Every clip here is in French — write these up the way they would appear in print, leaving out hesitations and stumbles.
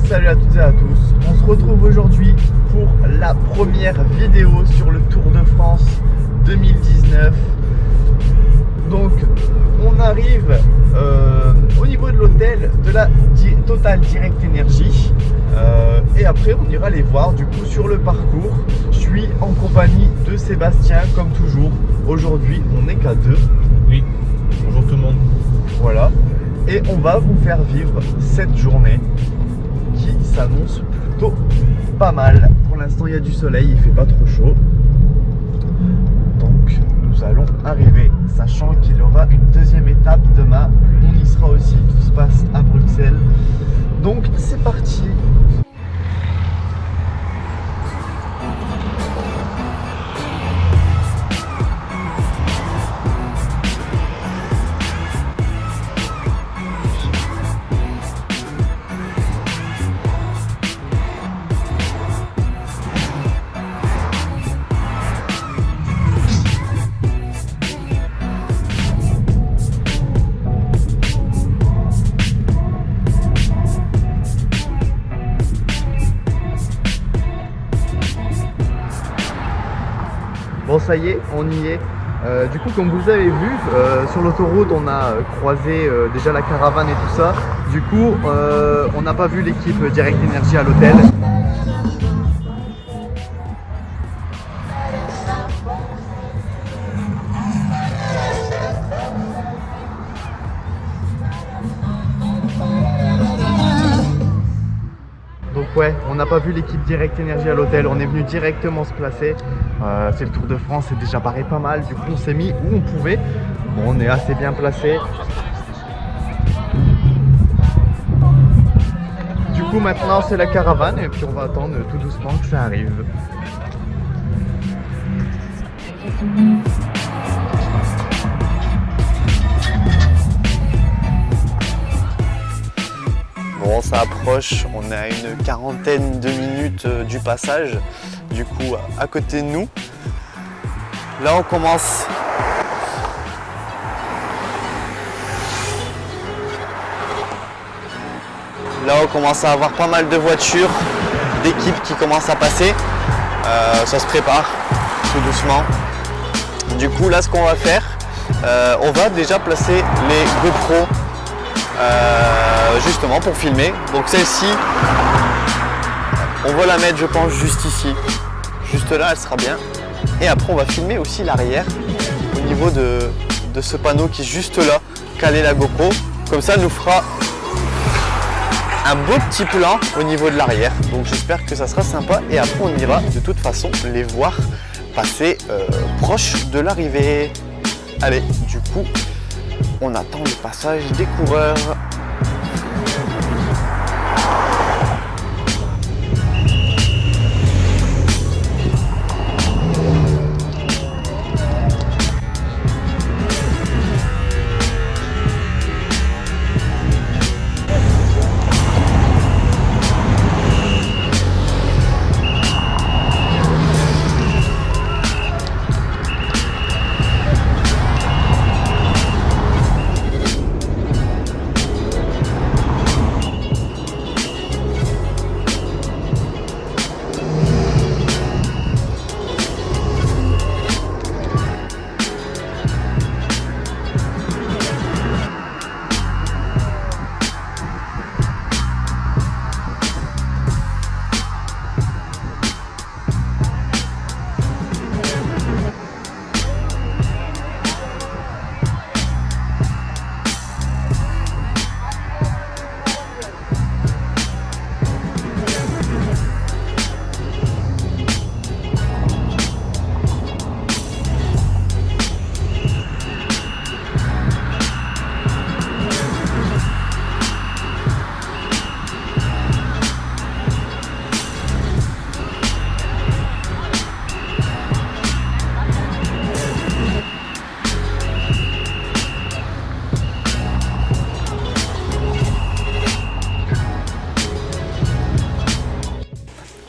Salut à toutes et à tous, on se retrouve aujourd'hui pour la première vidéo sur le Tour de France 2019. Donc on arrive au niveau de l'hôtel de la Total Direct Energy et après on ira les voir du coup sur le parcours. Je suis en compagnie de Sébastien comme toujours. Aujourd'hui on n'est qu'à deux. Oui, bonjour tout le monde. Voilà, et on va vous faire vivre cette journée qui s'annonce plutôt pas mal. Pour l'instant il y a du soleil, il fait pas trop chaud. Donc nous allons arriver, sachant qu'il y aura une deuxième étape demain. On y sera aussi, tout se passe à Bruxelles. Donc c'est parti. Bon ça y est, on y est. Du coup comme vous avez vu, sur l'autoroute on a croisé déjà la caravane et tout ça. Du coup on n'a pas vu l'équipe Direct Energy à l'hôtel. Donc ouais, on n'a pas vu l'équipe Direct Energy à l'hôtel, on est venu directement se placer. C'est le Tour de France, c'est déjà barré pas mal, du coup on s'est mis où on pouvait. Bon, on est assez bien placé. Du coup maintenant c'est la caravane et puis on va attendre tout doucement que ça arrive. Bon, ça approche, on est à une quarantaine de minutes du passage, du coup à côté de nous. Là on commence à avoir pas mal de voitures, d'équipes qui commencent à passer. Ça se prépare tout doucement. Du coup là ce qu'on va faire, on va déjà placer les GoPro justement pour filmer. Donc celle-ci, on va la mettre je pense juste ici, juste là, elle sera bien. Et après on va filmer aussi l'arrière au niveau de ce panneau qui est juste là, caler la GoPro. Comme ça nous fera un beau petit plan au niveau de l'arrière. Donc j'espère que ça sera sympa et après on ira de toute façon les voir passer proche de l'arrivée. Allez, du coup on attend le passage des coureurs.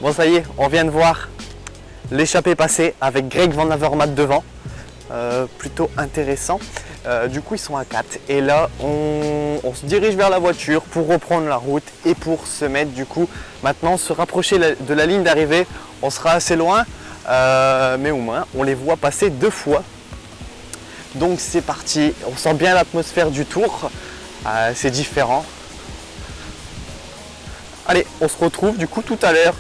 Bon ça y est, on vient de voir l'échappée passer avec Greg Van Avermaet devant. Plutôt intéressant. Du coup, ils sont à 4. Et là, on se dirige vers la voiture pour reprendre la route et pour se mettre, du coup, maintenant, se rapprocher de la ligne d'arrivée. On sera assez loin, mais au moins, on les voit passer 2 fois. Donc, c'est parti. On sent bien l'atmosphère du tour. C'est différent. Allez, on se retrouve, du coup, tout à l'heure.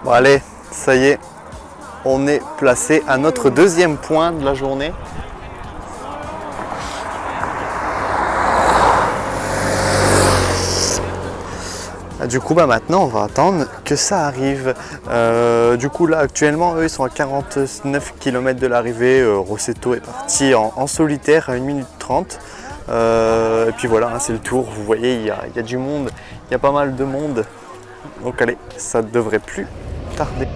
Bon allez, ça y est, on est placé à notre 2e point de la journée. Du coup maintenant on va attendre que ça arrive. Du coup là actuellement eux ils sont à 49 km de l'arrivée. Rossetto est parti en solitaire à 1 minute 30. Et puis voilà, hein, c'est le tour, vous voyez il y a du monde, il y a pas mal de monde. Donc allez, ça ne devrait plus tarder.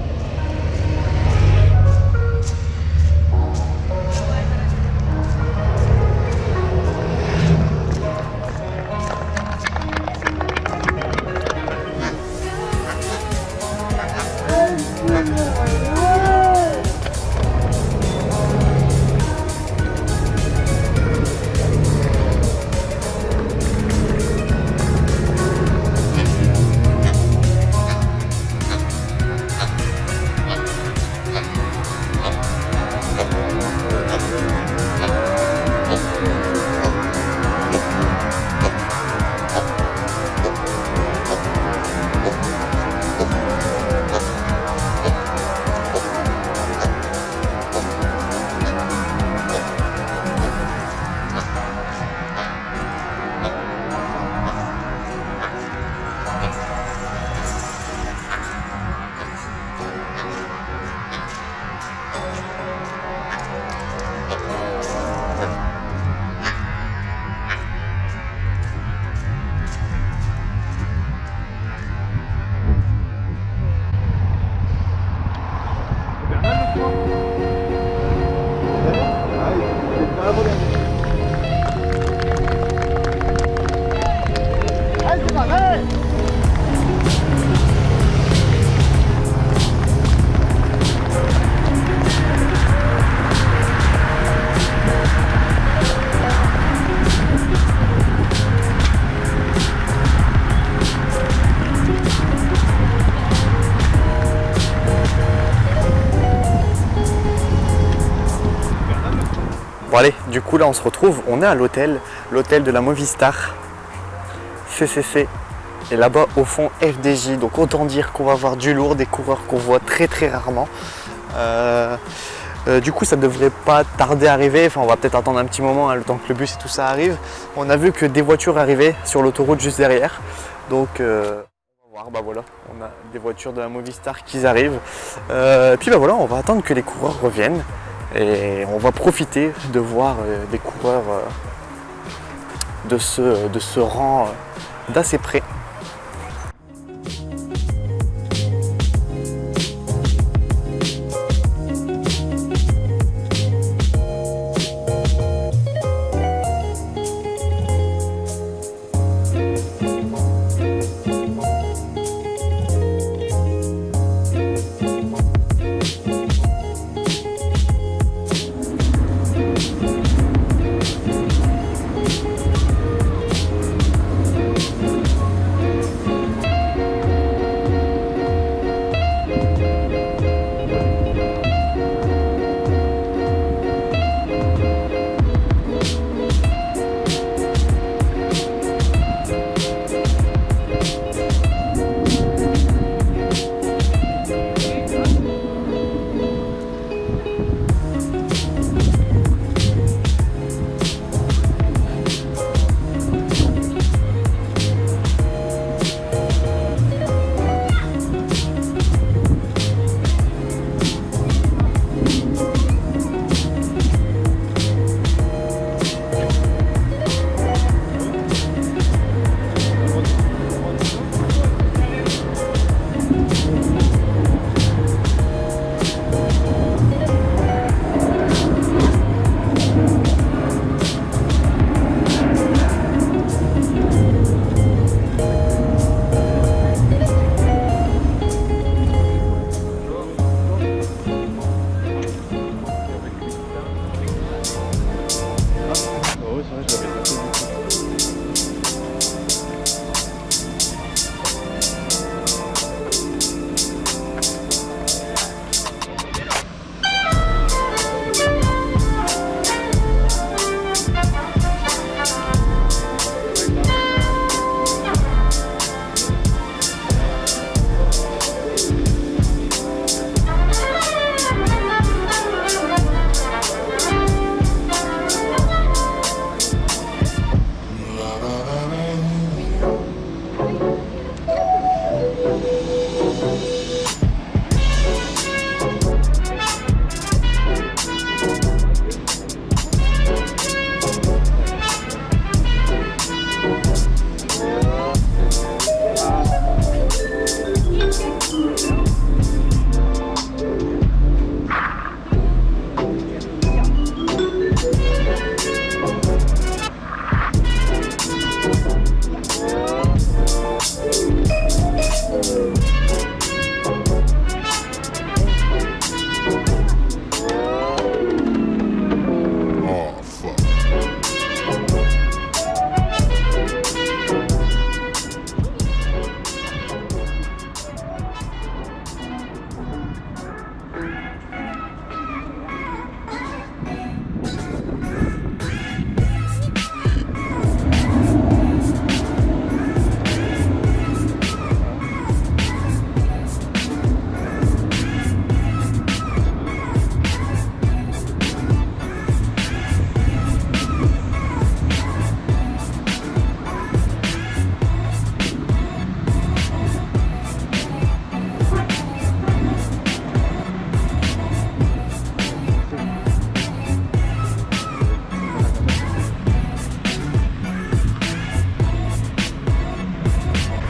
Bon allez, du coup là on se retrouve, on est à l'hôtel de la Movistar CCC et là-bas au fond FDJ, donc autant dire qu'on va avoir du lourd, des coureurs qu'on voit très rarement. Du coup ça ne devrait pas tarder à arriver, enfin on va peut-être attendre un petit moment hein, le temps que le bus et tout ça arrive. On a vu que des voitures arrivaient sur l'autoroute juste derrière, donc on va voir, bah voilà, on a des voitures de la Movistar qui arrivent. Puis bah voilà, on va attendre que les coureurs reviennent. Et on va profiter de voir des coureurs de ce rang d'assez près.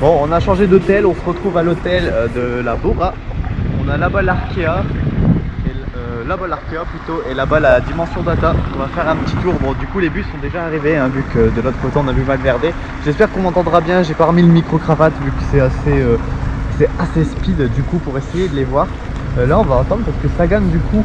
Bon, on a changé d'hôtel, on se retrouve à l'hôtel de la Bora. On a là-bas l'Arkea, là-bas l'Arkea plutôt, et là-bas la Dimension Data. On va faire un petit tour. Bon, du coup les bus sont déjà arrivés, hein, vu que de l'autre côté on a vu Valverde. J'espère qu'on m'entendra bien. J'ai pas remis le micro-cravate vu que c'est assez speed du coup pour essayer de les voir. Là on va attendre parce que Sagan du coup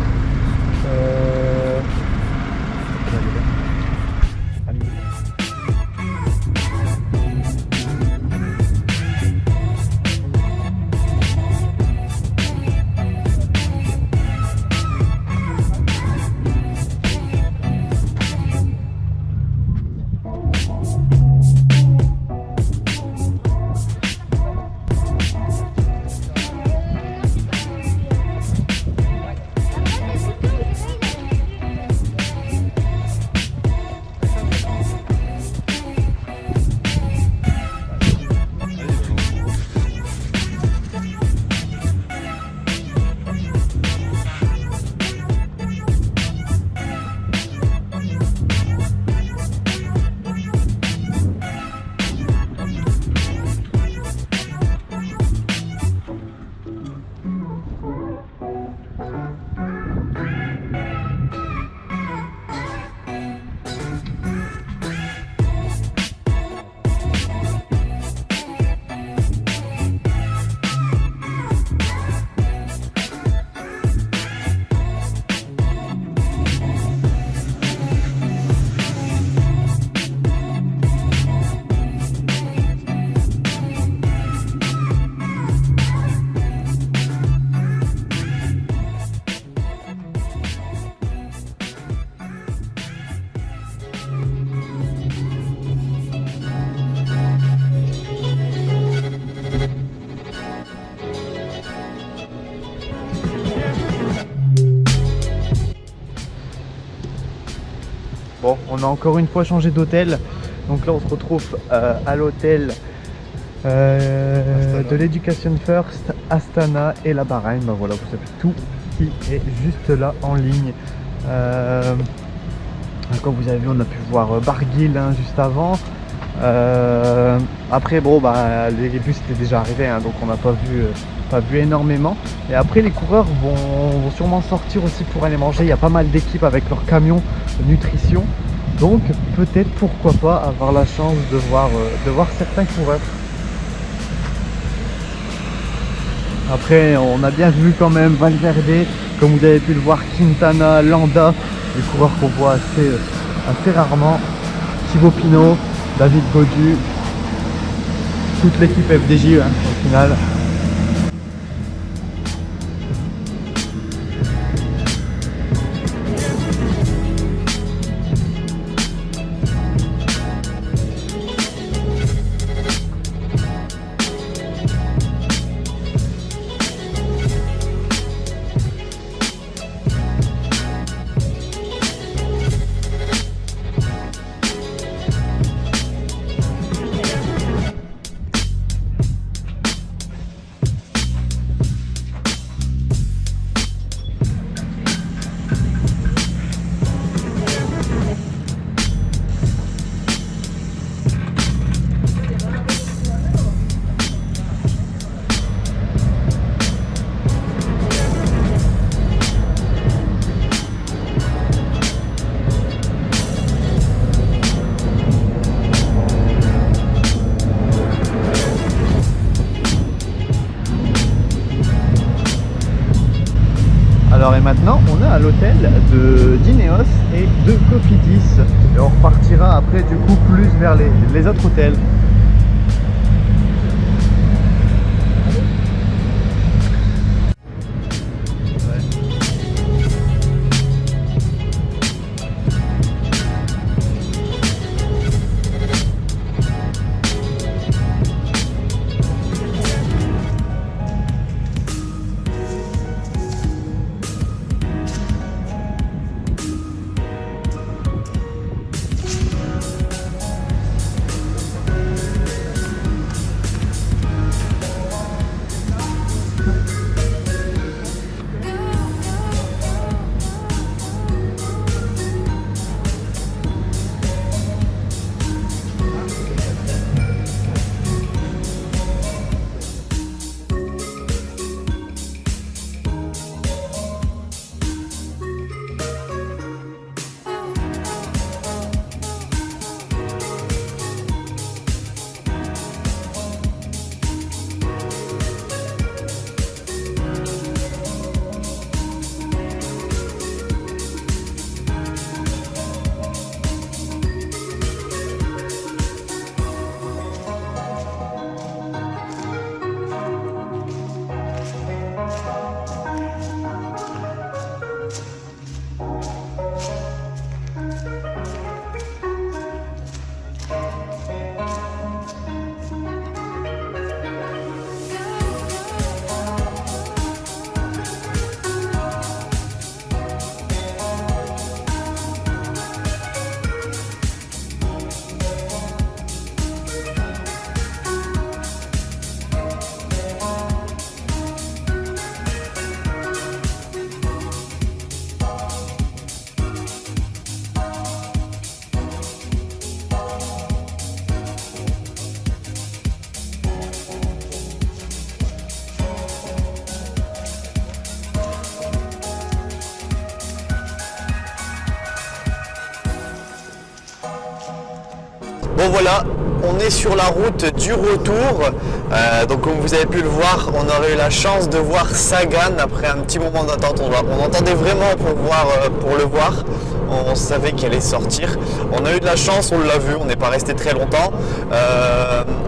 bon, on a encore une fois changé d'hôtel. Donc là on se retrouve à l'hôtel de l'Education First, Astana et la Bahreïn. Ben voilà, vous savez tout qui est juste là en ligne. Comme vous avez vu, on a pu voir Barguil hein, juste avant. Après bon bah les bus étaient déjà arrivés hein, donc on n'a pas vu énormément. Et après les coureurs vont sûrement sortir aussi pour aller manger. Il y a pas mal d'équipes avec leurs camions de nutrition. Donc peut-être pourquoi pas avoir la chance de voir certains coureurs. Après on a bien vu quand même Valverde, comme vous avez pu le voir, Quintana, Landa, des coureurs qu'on voit assez rarement, Thibaut Pinot, David Gaudu, toute l'équipe FDJ hein, au final. Alors et maintenant on est à l'hôtel d'Ineos et de Cofidis et on repartira après du coup plus vers les autres hôtels. voilà, on est sur la route du retour. Donc comme vous avez pu le voir, on aurait eu la chance de voir Sagan après un petit moment d'attente. On entendait vraiment pour le voir. On savait qu'il allait sortir. On a eu de la chance, on l'a vu, on n'est pas resté très longtemps.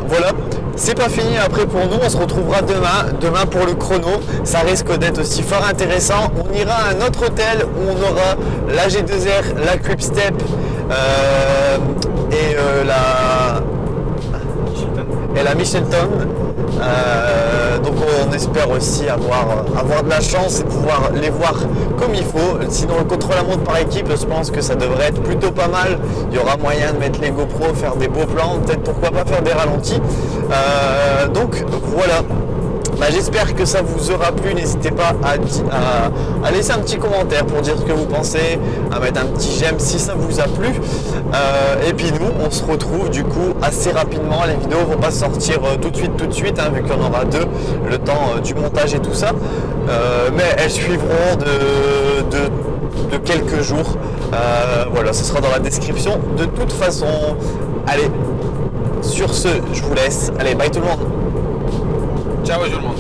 Voilà, c'est pas fini après pour nous, on se retrouvera demain pour le chrono. Ça risque d'être aussi fort intéressant. On ira à un autre hôtel où on aura la G2R, la Quick-Step et la Michelton. Donc on espère aussi avoir de la chance et pouvoir les voir comme il faut. Sinon le contre-la-montre par équipe, je pense que ça devrait être plutôt pas mal. Il y aura moyen de mettre les GoPro, faire des beaux plans, peut-être pourquoi pas faire des ralentis. Donc voilà. J'espère que ça vous aura plu. N'hésitez pas à laisser un petit commentaire pour dire ce que vous pensez, à mettre un petit j'aime si ça vous a plu. Et puis nous, on se retrouve du coup assez rapidement. Les vidéos vont pas sortir tout de suite, hein, vu qu'il y en aura deux, le temps du montage et tout ça. Mais elles suivront de quelques jours. Voilà, ce sera dans la description. De toute façon, allez, sur ce, je vous laisse. Allez, bye tout le monde. Ciao tout le monde.